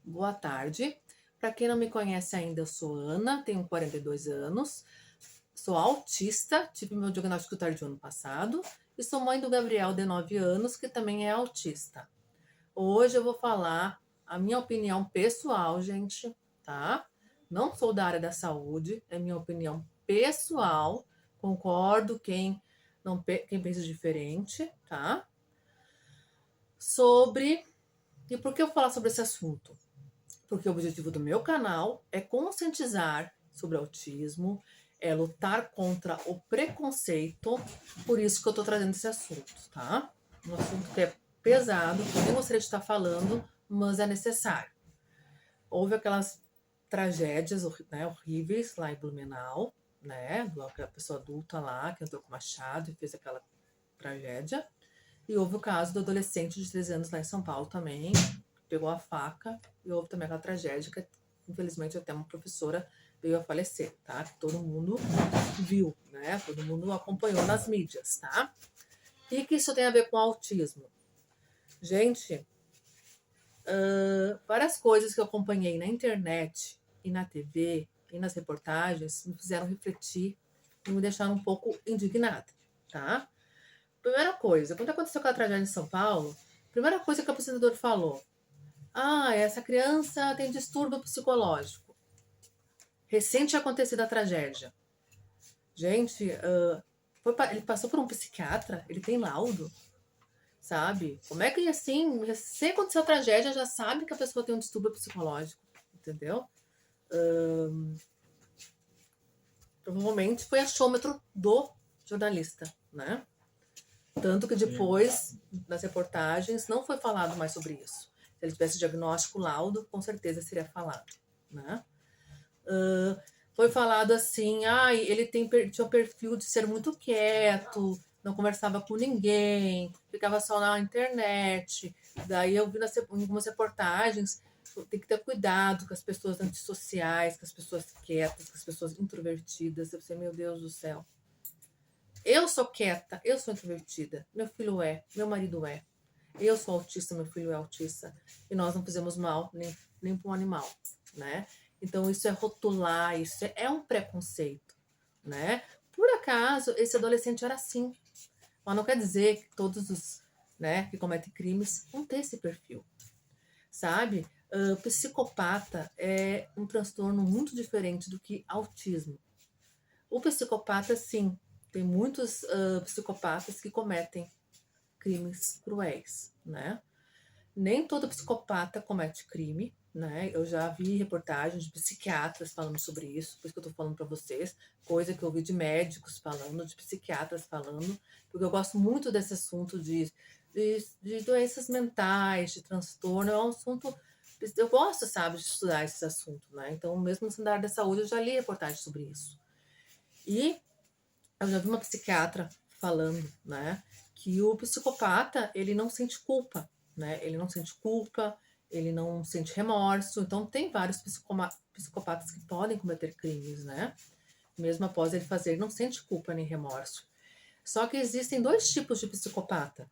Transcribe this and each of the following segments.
Boa tarde. Para quem não me conhece ainda, eu sou Ana, tenho 42 anos, sou autista, tive meu diagnóstico tardio ano passado e sou mãe do Gabriel, de 9 anos, que também é autista. Hoje eu vou falar a minha opinião pessoal, gente, tá? Não sou da área da saúde, é minha opinião pessoal. Concordo quem pensa diferente, tá? Sobre e por que eu vou falar sobre esse assunto? Porque o objetivo do meu canal é conscientizar sobre autismo, é lutar contra o preconceito, por isso que eu tô trazendo esse assunto, tá? Um assunto que é pesado, que eu nem gostaria de estar falando, mas é necessário. Houve aquelas tragédias, né, horríveis lá em Blumenau, né? Aquela pessoa adulta lá que entrou com machado e fez aquela tragédia. E houve o caso do adolescente de 13 anos lá em São Paulo também, que pegou a faca, e houve também aquela tragédia que, infelizmente, até uma professora veio a falecer, tá? Que todo mundo viu, né? Todo mundo acompanhou nas mídias, tá? E que isso tem a ver com autismo? Gente, várias coisas que eu acompanhei na internet e na TV e nas reportagens me fizeram refletir e me deixaram um pouco indignada, tá? Primeira coisa, quando aconteceu aquela tragédia em São Paulo, primeira coisa que o apresentador falou: ah, essa criança tem distúrbio psicológico. Recente acontecido a tragédia. Gente, ele passou por um psiquiatra, ele tem laudo, sabe? Como é que assim, recém aconteceu a tragédia, já sabe que a pessoa tem um distúrbio psicológico, entendeu? Provavelmente foi achômetro do jornalista, né? Tanto que depois, nas reportagens, não foi falado mais sobre isso. Se ele tivesse diagnóstico laudo, com certeza seria falado, né? Foi falado assim, ele tinha o perfil de ser muito quieto, não conversava com ninguém, ficava só na internet. Daí eu vi em algumas reportagens, tem que ter cuidado com as pessoas antissociais, com as pessoas quietas, com as pessoas introvertidas. Eu pensei, meu Deus do céu. Eu sou quieta, eu sou introvertida, meu filho é, meu marido é. Eu sou autista, meu filho é autista. E nós não fizemos mal nem para um animal, né? Então isso é rotular, isso é um preconceito, né? Por acaso, esse adolescente era assim. Mas não quer dizer que todos os, né, que cometem crimes vão ter esse perfil, sabe? Psicopata é um transtorno muito diferente do que autismo. O psicopata, sim, tem muitos psicopatas que cometem crimes cruéis, né? Nem todo psicopata comete crime, né? Eu já vi reportagens de psiquiatras falando sobre isso, por isso que eu tô falando para vocês, coisa que eu vi de médicos falando, de psiquiatras falando, porque eu gosto muito desse assunto de doenças mentais, de transtorno, é um assunto. Eu gosto, sabe, de estudar esse assunto, né? Então, mesmo na área da saúde, eu já li reportagens sobre isso. E eu já vi uma psiquiatra falando, né, que o psicopata, ele não sente culpa, né? Ele não sente culpa, ele não sente remorso. Então tem vários psicopatas que podem cometer crimes, né? Mesmo após ele fazer, ele não sente culpa nem remorso. Só que existem dois tipos de psicopata.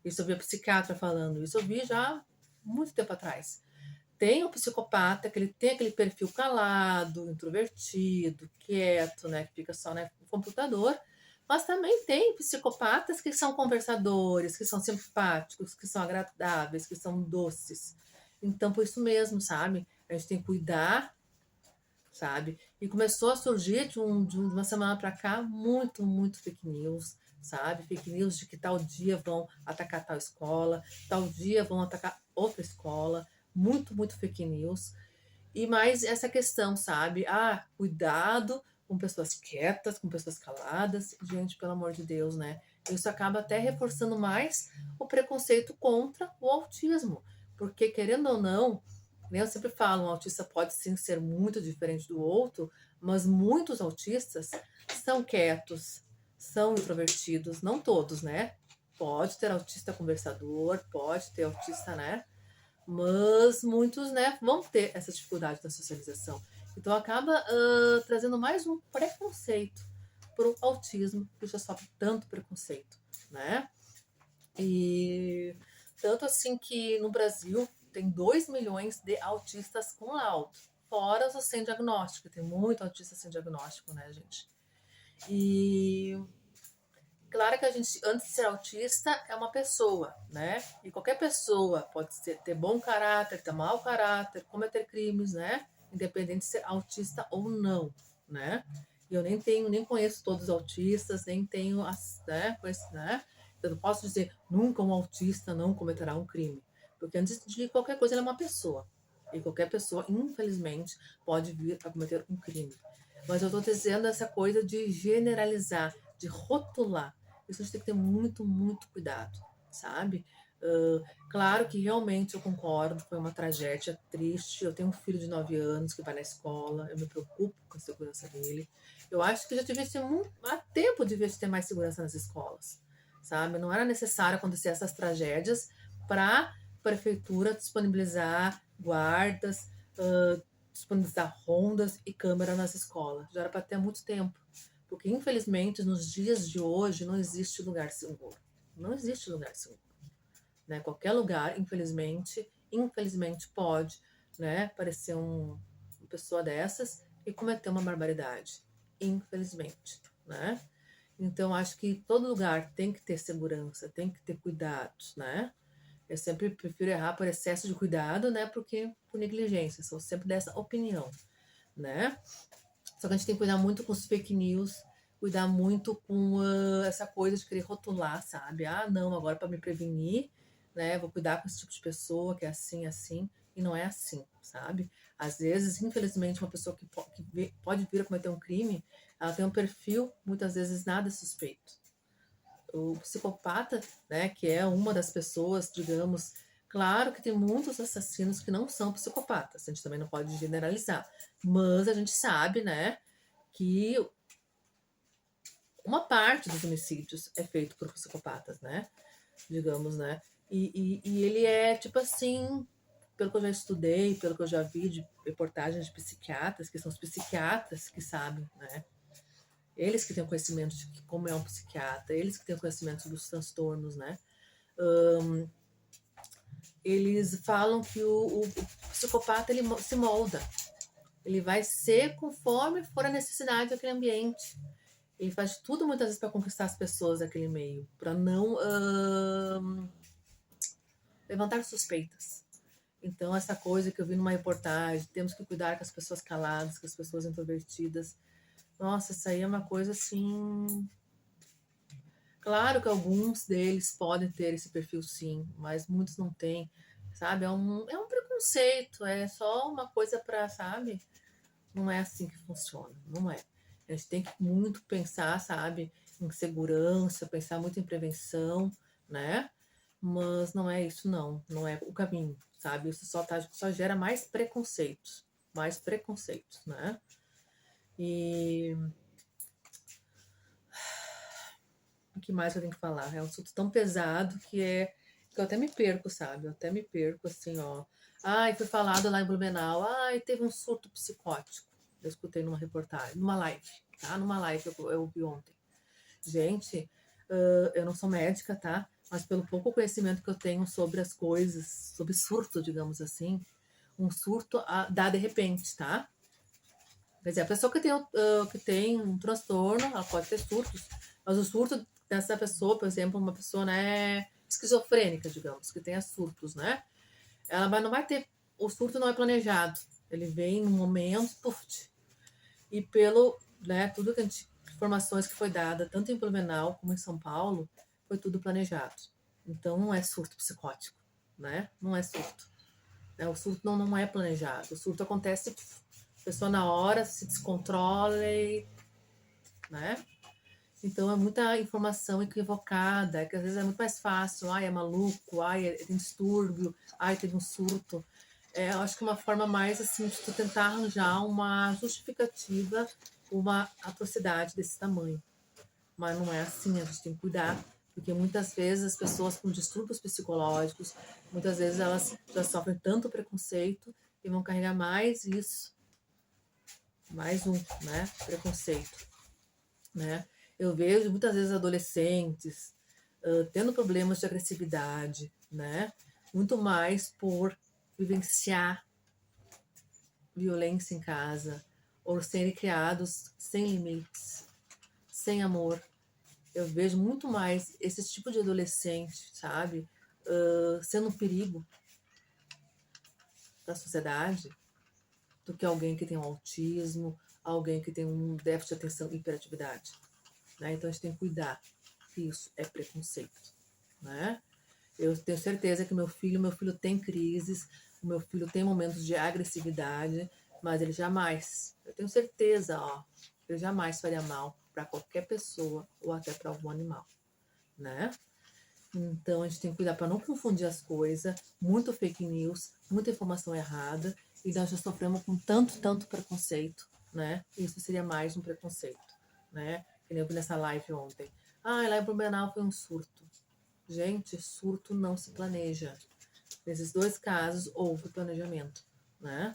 Isso eu vi a psiquiatra falando, isso eu vi já muito tempo atrás. Tem o psicopata que ele tem aquele perfil calado, introvertido, quieto, né, que fica só no computador, mas também tem psicopatas que são conversadores, que são simpáticos, que são agradáveis, que são doces. Então, por isso mesmo, sabe? A gente tem que cuidar, sabe? E começou a surgir de uma semana para cá muito fake news, sabe? Fake news de que tal dia vão atacar tal escola, tal dia vão atacar outra escola, muito fake news. E mais essa questão, sabe? Cuidado com pessoas quietas, com pessoas caladas. Gente, pelo amor de Deus, né? Isso acaba até reforçando mais o preconceito contra o autismo. Porque, querendo ou não, né, eu sempre falo, um autista pode sim ser muito diferente do outro, mas muitos autistas são quietos, são introvertidos, não todos, né? Pode ter autista conversador, pode ter autista, né? Mas muitos, né, vão ter essa dificuldade da socialização. Então acaba trazendo mais um preconceito para o autismo, que já sofre tanto preconceito, né? E tanto assim que no Brasil tem 2 milhões de autistas com laudo, fora os sem diagnóstico, tem muito autista sem diagnóstico, né, gente? E claro que a gente, antes de ser autista, é uma pessoa, né? E qualquer pessoa pode ter bom caráter, ter mau caráter, cometer crimes, né? Independente de ser autista ou não, né? E eu nem conheço todos os autistas, nem tenho, né? Eu não posso dizer, nunca um autista não cometerá um crime. Porque antes de qualquer coisa, ele é uma pessoa. E qualquer pessoa, infelizmente, pode vir a cometer um crime. Mas eu estou dizendo essa coisa de generalizar, de rotular. Isso a gente tem que ter muito, muito cuidado, sabe? Claro que realmente eu concordo, foi uma tragédia triste. Eu tenho um filho de 9 anos que vai na escola, eu me preocupo com a segurança dele. Eu acho que já devia ter há tempo devia ter mais segurança nas escolas, sabe? Não era necessário acontecer essas tragédias para a prefeitura disponibilizar guardas, disponibilizar rondas e câmera nas escolas. Já era para ter há muito tempo. Porque, infelizmente, nos dias de hoje, não existe lugar seguro. Não existe lugar seguro. Né? Qualquer lugar, infelizmente pode, né, aparecer uma pessoa dessas e cometer uma barbaridade. Infelizmente, né? Então, acho que todo lugar tem que ter segurança, tem que ter cuidados, né? Eu sempre prefiro errar por excesso de cuidado, né? Porque por negligência. Sou sempre dessa opinião, né? Só que a gente tem que cuidar muito com os fake news, cuidar muito com essa coisa de querer rotular, sabe? Ah, não, agora para me prevenir, né? Vou cuidar com esse tipo de pessoa que é assim, assim, e não é assim, sabe? Às vezes, infelizmente, uma pessoa que pode vir a cometer um crime, ela tem um perfil, muitas vezes, nada suspeito. O psicopata, né, que é uma das pessoas, digamos, claro que tem muitos assassinos que não são psicopatas, a gente também não pode generalizar, mas a gente sabe, né, que uma parte dos homicídios é feito por psicopatas, né, digamos, né, e ele é tipo assim, pelo que eu já estudei, pelo que eu já vi de reportagens de psiquiatras, que são os psiquiatras que sabem, né, eles que têm conhecimento de como é um psiquiatra, eles que têm conhecimento dos transtornos, né? Eles falam que o psicopata ele se molda. Ele vai ser conforme for a necessidade daquele ambiente. Ele faz tudo muitas vezes para conquistar as pessoas daquele meio, para não levantar suspeitas. Então, essa coisa que eu vi numa reportagem, temos que cuidar com as pessoas caladas, com as pessoas introvertidas. Nossa, isso aí é uma coisa assim. Claro que alguns deles podem ter esse perfil sim, mas muitos não têm, sabe? É um preconceito, é só uma coisa para, sabe? Não é assim que funciona, não é. A gente tem que muito pensar, sabe, em segurança, pensar muito em prevenção, né? Mas não é isso não, não é o caminho, sabe? Isso só gera mais preconceitos, né? E o que mais eu tenho que falar? É um assunto tão pesado que eu até me perco, sabe? Eu até me perco, assim, ó. Ai, foi falado lá em Blumenau. Ai, teve um surto psicótico. Eu escutei numa reportagem, numa live, tá? Numa live eu vi ontem. Gente, eu não sou médica, tá? Mas pelo pouco conhecimento que eu tenho sobre as coisas, sobre surto, digamos assim, um surto dá de repente, tá? Quer dizer, a pessoa que tem um transtorno, ela pode ter surtos, mas o surto dessa pessoa, por exemplo, uma pessoa, né, esquizofrênica, digamos, que tenha surtos, né? Não vai ter, o surto não é planejado, ele vem no momento, puf, e pelo, né, tudo que informações que foi dada, tanto em Blumenau como em São Paulo, foi tudo planejado. Então não é surto psicótico, né? Não é surto. Né? O surto não é planejado. O surto acontece, a pessoa na hora se descontrola, né? Então é muita informação equivocada, que às vezes é muito mais fácil. Ai, é maluco, ai, tem distúrbio, ai, teve um surto. Eu acho que uma forma mais assim de tu tentar arranjar uma justificativa, uma atrocidade desse tamanho. Mas não é assim, a gente tem que cuidar, porque muitas vezes as pessoas com distúrbios psicológicos, muitas vezes elas já sofrem tanto preconceito e vão carregar mais isso, mais um, né, preconceito, né? Eu vejo muitas vezes adolescentes tendo problemas de agressividade, né? Muito mais por vivenciar violência em casa, ou serem criados sem limites, sem amor. Eu vejo muito mais esse tipo de adolescente, sabe? Sendo um perigo para a sociedade do que alguém que tem um autismo, alguém que tem um déficit de atenção e hiperatividade. Né? Então a gente tem que cuidar que isso é preconceito. Né? Eu tenho certeza que meu filho tem crises, o meu filho tem momentos de agressividade, mas ele jamais, eu tenho certeza, ele jamais faria mal para qualquer pessoa ou até para algum animal, né? Então a gente tem que cuidar para não confundir as coisas, muito fake news, muita informação errada, e nós já sofremos com tanto preconceito, né? Isso seria mais um preconceito, né? Que nem eu vi nessa live ontem. Lá em Blumenau foi um surto. Gente, surto não se planeja. Nesses 2 casos houve planejamento, né?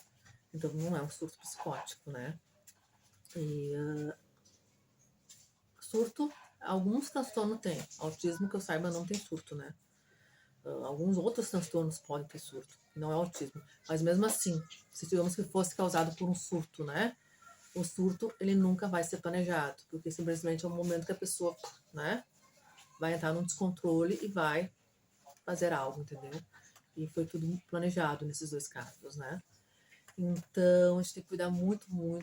Então não é um surto psicótico, né? E surto, alguns transtornos tem. Autismo, que eu saiba, não tem surto, né? Alguns outros transtornos podem ter surto, não é autismo. Mas mesmo assim, se digamos que fosse causado por um surto, né? O surto, ele nunca vai ser planejado, porque simplesmente é um momento que a pessoa, né? Vai entrar num descontrole e vai fazer algo, entendeu? E foi tudo planejado nesses 2 casos, né? Então, a gente tem que cuidar muito com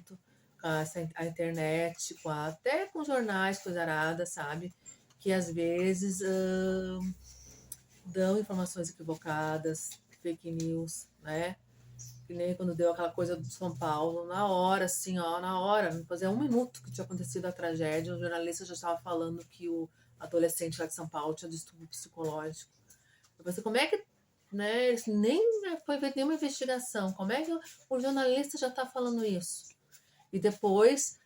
a internet, até com jornais, coisa arada, sabe? Que às vezes dão informações equivocadas, fake news, né? Que nem quando deu aquela coisa do São Paulo, na hora, assim, na hora, não fazia 1 minuto que tinha acontecido a tragédia, o jornalista já estava falando que o adolescente lá de São Paulo tinha distúrbio psicológico. Eu pensei, como é que, né, nem foi feita nenhuma investigação, como é que o jornalista já está falando isso? E depois,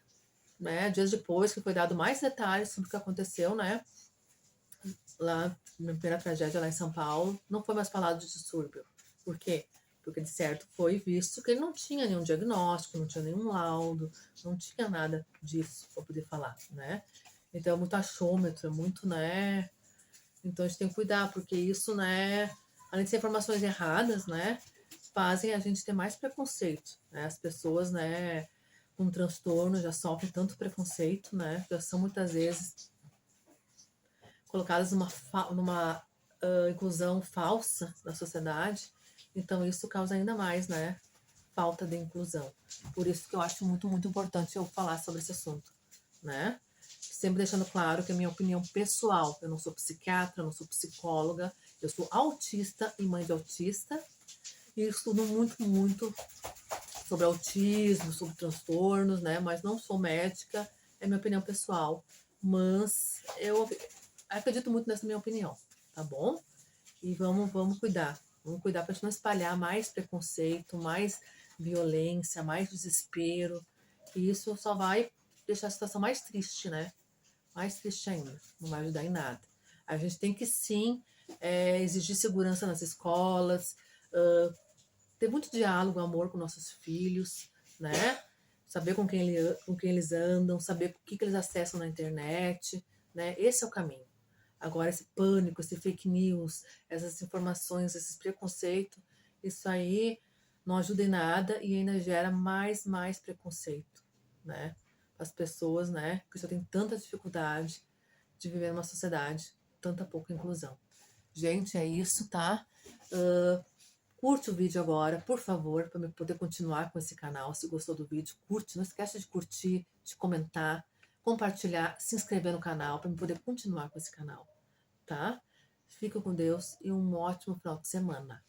né, dias depois, que foi dado mais detalhes sobre o que aconteceu, né, lá na primeira tragédia lá em São Paulo, não foi mais falado de distúrbio. Por quê? Porque de certo foi visto que ele não tinha nenhum diagnóstico, não tinha nenhum laudo, não tinha nada disso para poder falar, né? Então é muito achômetro, é muito, né? Então a gente tem que cuidar, porque isso, né, além de ser informações erradas, né, fazem a gente ter mais preconceito, né? As pessoas, né, com transtorno já sofrem tanto preconceito, né? Já são muitas vezes colocadas numa inclusão falsa na sociedade. Então isso causa ainda mais, né, falta de inclusão. Por isso que eu acho muito importante eu falar sobre esse assunto, né? Sempre deixando claro que é minha opinião pessoal. Eu não sou psiquiatra, eu não sou psicóloga, eu sou autista e mãe de autista e estudo muito sobre autismo, sobre transtornos, né? Mas não sou médica, é minha opinião pessoal. Mas eu acredito muito nessa minha opinião, tá bom? E vamos cuidar. Vamos cuidar para a gente não espalhar mais preconceito, mais violência, mais desespero. E isso só vai deixar a situação mais triste, né? Mais triste ainda. Não vai ajudar em nada. A gente tem que sim exigir segurança nas escolas, ter muito diálogo, amor com nossos filhos, né? Saber com quem eles andam, saber o que eles acessam na internet, né? Esse é o caminho. Agora, esse pânico, esse fake news, essas informações, esses preconceitos, isso aí não ajuda em nada e ainda gera mais preconceito, né? As pessoas, né? Que já tem tanta dificuldade de viver numa sociedade, tanta pouca inclusão. Gente, é isso, tá? Curte o vídeo agora, por favor, para eu poder continuar com esse canal. Se gostou do vídeo, curte. Não esquece de curtir, de comentar, compartilhar, se inscrever no canal para eu poder continuar com esse canal, tá? Fica com Deus e um ótimo final de semana.